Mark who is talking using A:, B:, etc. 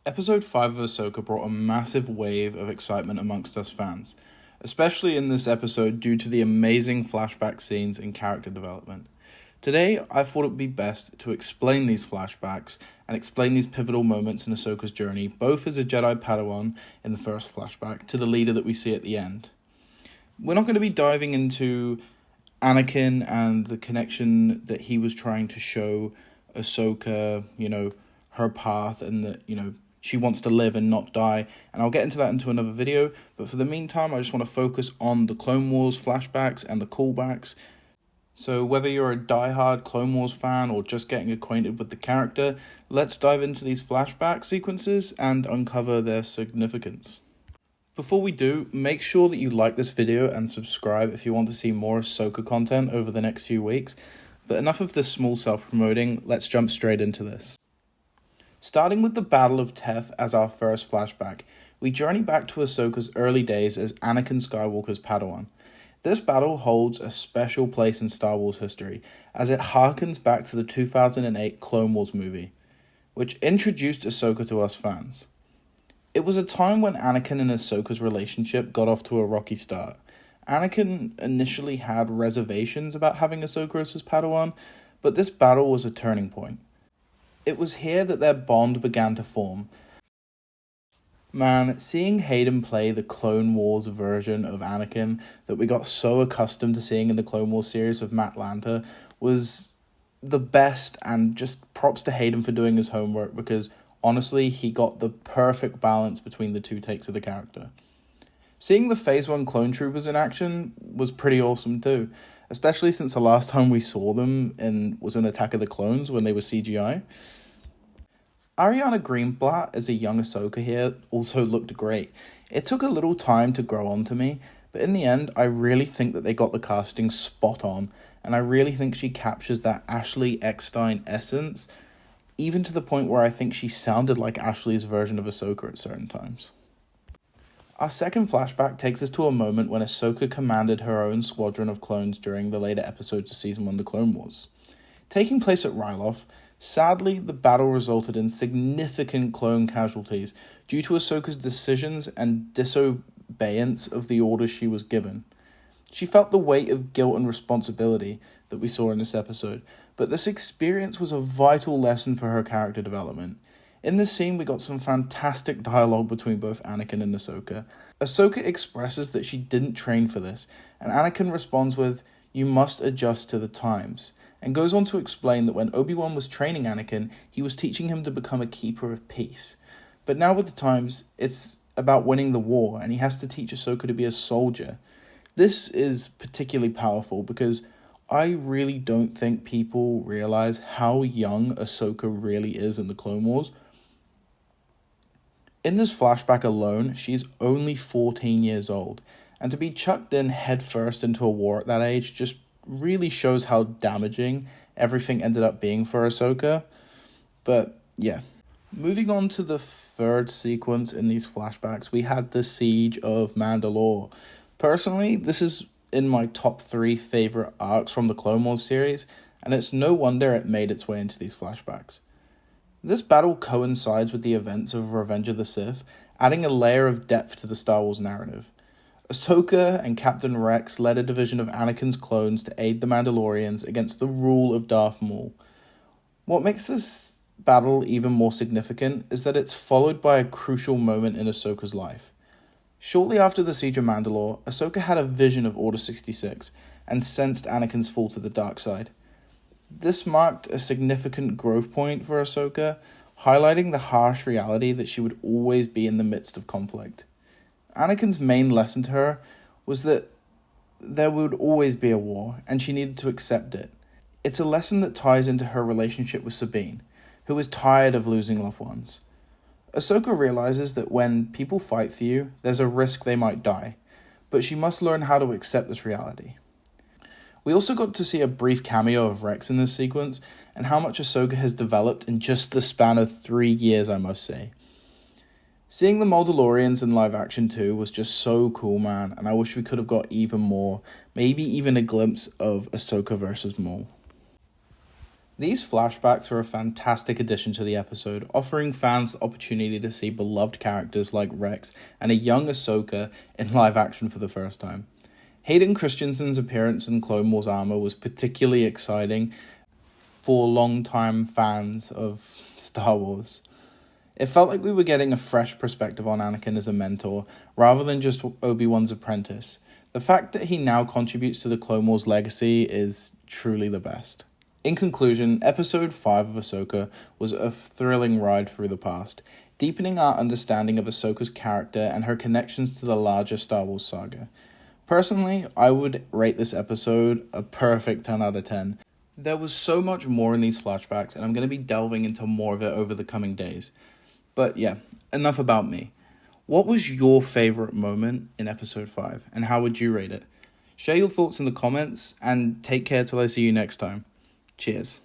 A: Episode 5 of Ahsoka brought a massive wave of excitement amongst us fans, especially in this episode due to the amazing flashback scenes and character development. Today, I thought it would be best to explain these flashbacks and explain these pivotal moments in Ahsoka's journey, both as a Jedi Padawan in the first flashback to the leader that we see at the end. We're not going to be diving into Anakin and the connection that he was trying to show Ahsoka, her path, and that, she wants to live and not die, and I'll get into that into another video, but for the meantime, I just want to focus on the Clone Wars flashbacks and the callbacks. So whether you're a diehard Clone Wars fan or just getting acquainted with the character, let's dive into these flashback sequences and uncover their significance. Before we do, make sure that you like this video and subscribe if you want to see more Ahsoka content over the next few weeks, but enough of this small self-promoting, let's jump straight into this. Starting with the Battle of Teth as our first flashback, we journey back to Ahsoka's early days as Anakin Skywalker's Padawan. This battle holds a special place in Star Wars history, as it harkens back to the 2008 Clone Wars movie, which introduced Ahsoka to us fans. It was a time when Anakin and Ahsoka's relationship got off to a rocky start. Anakin initially had reservations about having Ahsoka as his Padawan, but this battle was a turning point. It was here that their bond began to form. Man, seeing Hayden play the Clone Wars version of Anakin that we got so accustomed to seeing in the Clone Wars series with Matt Lanter was the best, and just props to Hayden for doing his homework because honestly, he got the perfect balance between the two takes of the character. Seeing the Phase 1 clone troopers in action was pretty awesome too, especially since the last time we saw them was in Attack of the Clones when they were CGI. Ariana Greenblatt as a young Ahsoka here also looked great. It took a little time to grow onto me, but in the end, I really think that they got the casting spot on, and I really think she captures that Ashley Eckstein essence, even to the point where I think she sounded like Ashley's version of Ahsoka at certain times. Our second flashback takes us to a moment when Ahsoka commanded her own squadron of clones during the later episodes of Season 1 The Clone Wars. Taking place at Ryloth, sadly, the battle resulted in significant clone casualties due to Ahsoka's decisions and disobedience of the orders she was given. She felt the weight of guilt and responsibility that we saw in this episode, but this experience was a vital lesson for her character development. In this scene, we got some fantastic dialogue between both Anakin and Ahsoka. Ahsoka expresses that she didn't train for this, and Anakin responds with, "You must adjust to the times," and goes on to explain that when Obi-Wan was training Anakin, he was teaching him to become a keeper of peace. But now with the times, it's about winning the war, and he has to teach Ahsoka to be a soldier. This is particularly powerful because I really don't think people realize how young Ahsoka really is in the Clone Wars. In this flashback alone, she's only 14 years old, and to be chucked in headfirst into a war at that age just really shows how damaging everything ended up being for Ahsoka. But yeah. Moving on to the third sequence in these flashbacks, we had the Siege of Mandalore. Personally, this is in my top 3 favorite arcs from the Clone Wars series, and it's no wonder it made its way into these flashbacks. This battle coincides with the events of Revenge of the Sith, adding a layer of depth to the Star Wars narrative. Ahsoka and Captain Rex led a division of Anakin's clones to aid the Mandalorians against the rule of Darth Maul. What makes this battle even more significant is that it's followed by a crucial moment in Ahsoka's life. Shortly after the Siege of Mandalore, Ahsoka had a vision of Order 66 and sensed Anakin's fall to the dark side. This marked a significant growth point for Ahsoka, highlighting the harsh reality that she would always be in the midst of conflict. Anakin's main lesson to her was that there would always be a war, and she needed to accept it. It's a lesson that ties into her relationship with Sabine, who is tired of losing loved ones. Ahsoka realizes that when people fight for you, there's a risk they might die, but she must learn how to accept this reality. We also got to see a brief cameo of Rex in this sequence, and how much Ahsoka has developed in just the span of 3 years, I must say. Seeing the Mandalorians in live action too was just so cool, man, and I wish we could have got even more, maybe even a glimpse of Ahsoka versus Maul. These flashbacks are a fantastic addition to the episode, offering fans the opportunity to see beloved characters like Rex and a young Ahsoka in live action for the first time. Hayden Christensen's appearance in Clone Wars armor was particularly exciting for longtime fans of Star Wars. It felt like we were getting a fresh perspective on Anakin as a mentor, rather than just Obi-Wan's apprentice. The fact that he now contributes to the Clone Wars legacy is truly the best. In conclusion, Episode 5 of Ahsoka was a thrilling ride through the past, deepening our understanding of Ahsoka's character and her connections to the larger Star Wars saga. Personally, I would rate this episode a perfect 10 out of 10. There was so much more in these flashbacks, and I'm going to be delving into more of it over the coming days. But yeah, enough about me. What was your favourite moment in Episode 5, and how would you rate it? Share your thoughts in the comments, and take care till I see you next time. Cheers.